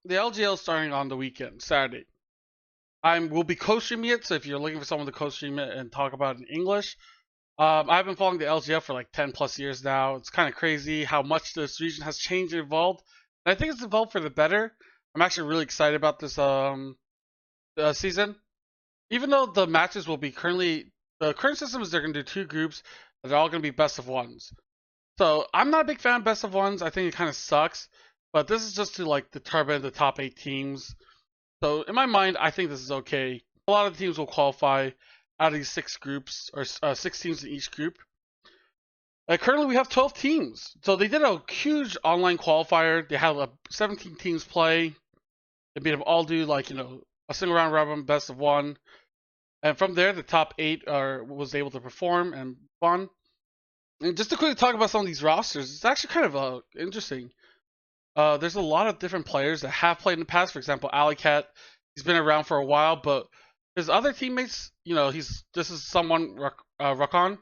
the LJL starting on the weekend, Saturday. I will be co-streaming it, so if you're looking for someone to co-stream it and talk about it in English, I've been following the LGL for like 10 plus years now. It's kind of crazy how much this region has changed and evolved. And I think it's evolved for the better. I'm actually really excited about this season. Even though the matches will be the current system is they're going to do two groups, and they're all going to be best of ones. So I'm not a big fan of best of ones. I think it kind of sucks. But this is just to like determine the top 8 teams. So in my mind, I think this is okay. A lot of teams will qualify out of these 6 groups, or 6 teams in each group. Currently, we have 12 teams. So they did a huge online qualifier. They had 17 teams play. They made them all do like a single round robin, best of one, and from there the top 8 was able to perform and fun. And just to quickly talk about some of these rosters, it's actually kind of interesting. There's a lot of different players that have played in the past. For example, Alicat, he's been around for a while, but his other teammates, this is someone Rakon,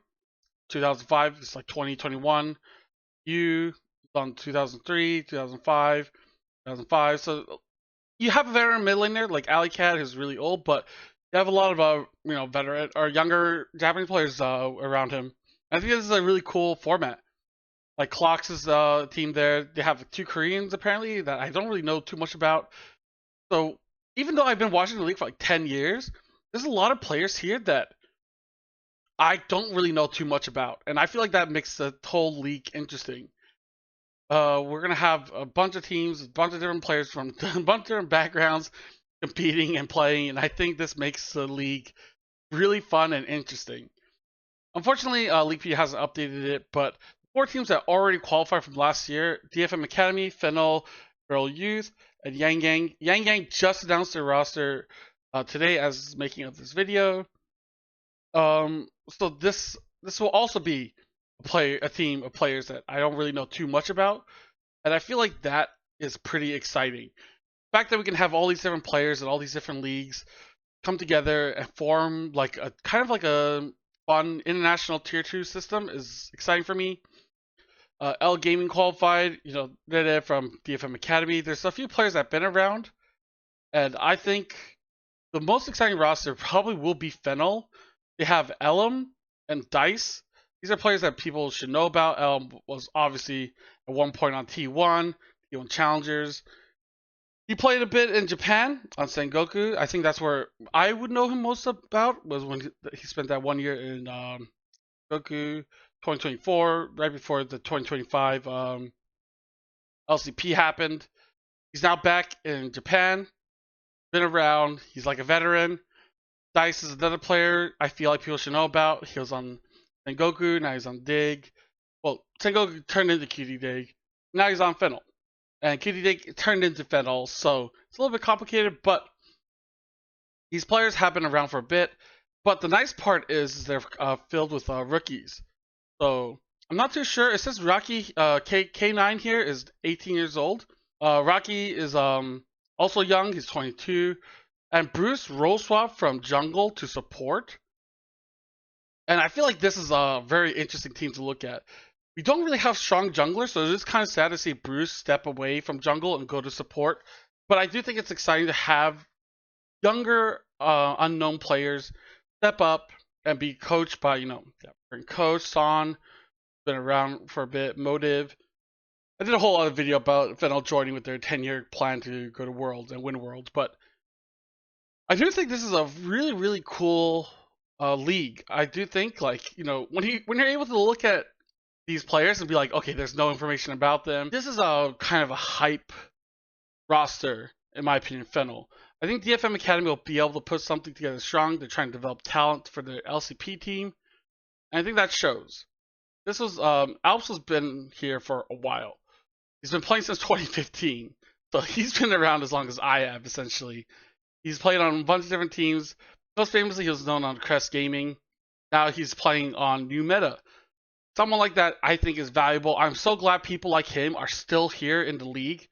2005. It's like 2021. You on 2003, 2005, 2005. So you have a veteran mid laner like Alicat, who's really old, but you have a lot of veteran or younger Japanese players around him. I think this is a really cool format. Like Clocks' team there, they have 2 Koreans apparently that I don't really know too much about. So even though I've been watching the league for like 10 years, there's a lot of players here that I don't really know too much about, and I feel like that makes the whole league interesting. We're gonna have a bunch of teams, a bunch of different players from a bunch of different backgrounds competing and playing, and I think this makes the league really fun and interesting. Unfortunately, League P hasn't updated it, but 4 teams that already qualified from last year: DFM Academy, Fennel, Girl Youth, and Yang Yang. Yang Yang just announced their roster today as making of this video. So this will also be a team of players that I don't really know too much about, and I feel like that is pretty exciting. The fact that we can have all these different players and all these different leagues come together and form like a kind of like a fun international tier 2 system is exciting for me. L Gaming qualified, they're from DFM Academy. There's a few players that have been around, and I think the most exciting roster probably will be Fennel. They have Elam and Dice. These are players that people should know about. Elam was obviously at one point on T1 Challengers. He played a bit in Japan on Sengoku. I think that's where I would know him most about, was when he spent that 1 year in Goku 2024, right before the 2025 LCP happened. He's now back in Japan, been around. He's like a veteran. Dice is another player I feel like people should know about. He was on Sengoku, now he's on Dig. Well, Sengoku turned into QD Dig. Now he's on Fennel. And QD Dig turned into Fennel, so it's a little bit complicated, but these players have been around for a bit. But the nice part is they're filled with rookies. So I'm not too sure. It says Rocky K9 here is 18 years old. Rocky is also young. He's 22. And Bruce role swap from jungle to support. And I feel like this is a very interesting team to look at. We don't really have strong junglers, so it is kind of sad to see Bruce step away from jungle and go to support. But I do think it's exciting to have younger, unknown players step up and be coached by, coach Son, been around for a bit, Motive. I did a whole other video about Fennel joining with their 10-year plan to go to Worlds and win Worlds, but I do think this is a really, really cool league. I do think, when you're able to look at these players and be like, okay, there's no information about them. This is a kind of a hype roster, in my opinion, Fennel. I think DFM Academy will be able to put something together strong. They're trying to develop talent for their LCP team, and I think that shows. This was Alps has been here for a while. He's been playing since 2015, so he's been around as long as I have, essentially. He's played on a bunch of different teams. Most famously, he was known on Crest Gaming. Now he's playing on New Meta. Someone like that, I think, is valuable. I'm so glad people like him are still here in the league.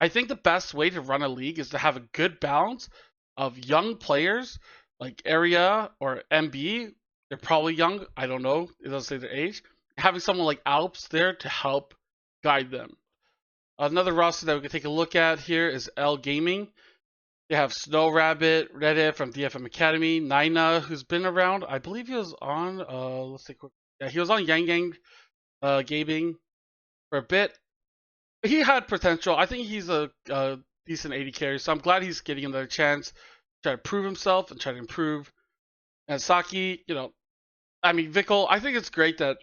I think the best way to run a league is to have a good balance of young players like Area or MB. They're probably young. I don't know. It doesn't say their age. Having someone like Alps there to help guide them. Another roster that we can take a look at here is L Gaming. They have Snow Rabbit, Reddit from DFM Academy, Nina, who's been around. I believe he was on. Let's take a quick. Yeah, he was on Yang Yang Gaming for a bit. He had potential. I think he's a decent 80 carry, so I'm glad he's getting another chance to try to prove himself and try to improve. And Saki, I mean, Vikkel, I think it's great that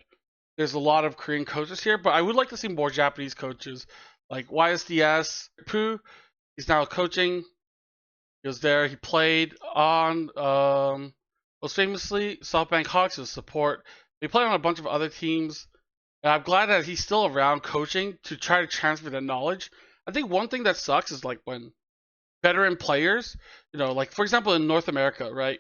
there's a lot of Korean coaches here, but I would like to see more Japanese coaches like YSDS. Poo, he's now coaching. He was there. He played on most famously SoftBank Hawks as support. He played on a bunch of other teams. And I'm glad that he's still around coaching to try to transfer that knowledge. I think one thing that sucks is like when veteran players, like for example in North America, right?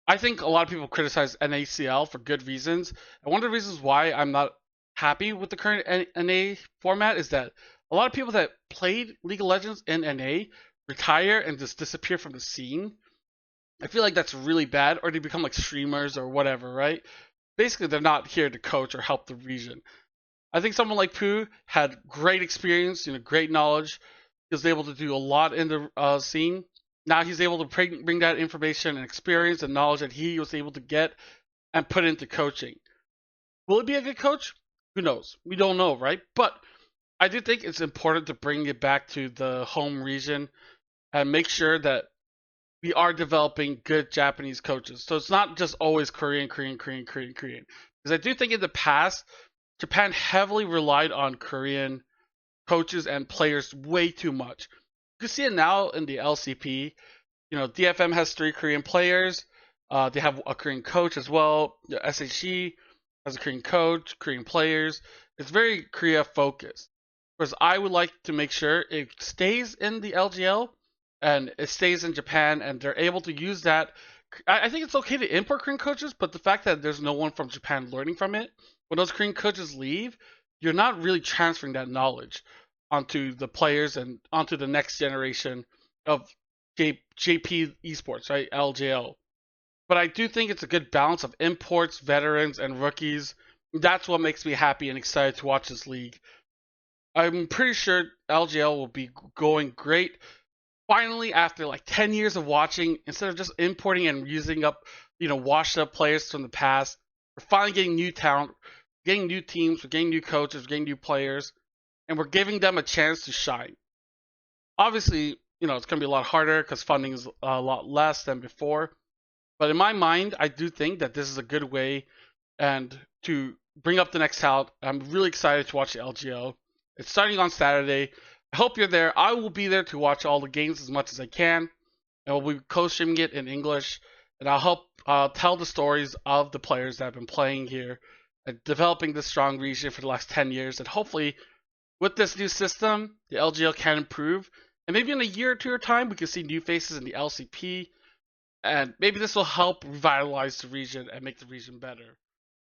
I think a lot of people criticize NACL for good reasons. And one of the reasons why I'm not happy with the current NA format is that a lot of people that played League of Legends in NA retire and just disappear from the scene. I feel like that's really bad, or they become like streamers or whatever, right? Basically, they're not here to coach or help the region. I think someone like Pooh had great experience, great knowledge. He was able to do a lot in the scene. Now he's able to bring that information and experience and knowledge that he was able to get and put into coaching. Will he be a good coach? Who knows? We don't know, right? But I do think it's important to bring it back to the home region and make sure that we are developing good Japanese coaches. So it's not just always Korean. Because I do think in the past, Japan heavily relied on Korean coaches and players way too much. You can see it now in the LCP. DFM has 3 Korean players. They have a Korean coach as well. SHE has a Korean coach, Korean players. It's very Korea focused. Whereas I would like to make sure it stays in the LJL and it stays in Japan and they're able to use that. I think it's okay to import Korean coaches, but the fact that there's no one from Japan learning from it, when those Korean coaches leave, you're not really transferring that knowledge onto the players and onto the next generation of JP esports, right? LJL. But I do think it's a good balance of imports, veterans, and rookies. That's what makes me happy and excited to watch this league. I'm pretty sure LJL will be going great. Finally, after like 10 years of watching, instead of just importing and using up, washed up players from the past, we're finally getting new talent, getting new teams, we're getting new coaches, we're getting new players, and we're giving them a chance to shine. Obviously, it's going to be a lot harder because funding is a lot less than before. But in my mind, I do think that this is a good way and to bring up the next talent. I'm really excited to watch the LGL. It's starting on Saturday. I hope you're there. I will be there to watch all the games as much as I can. And we'll be co-streaming it in English. And I'll help tell the stories of the players that have been playing here and developing this strong region for the last 10 years. And hopefully, with this new system, the LGL can improve. And maybe in a year or 2 time, we can see new faces in the LCP. And maybe this will help revitalize the region and make the region better.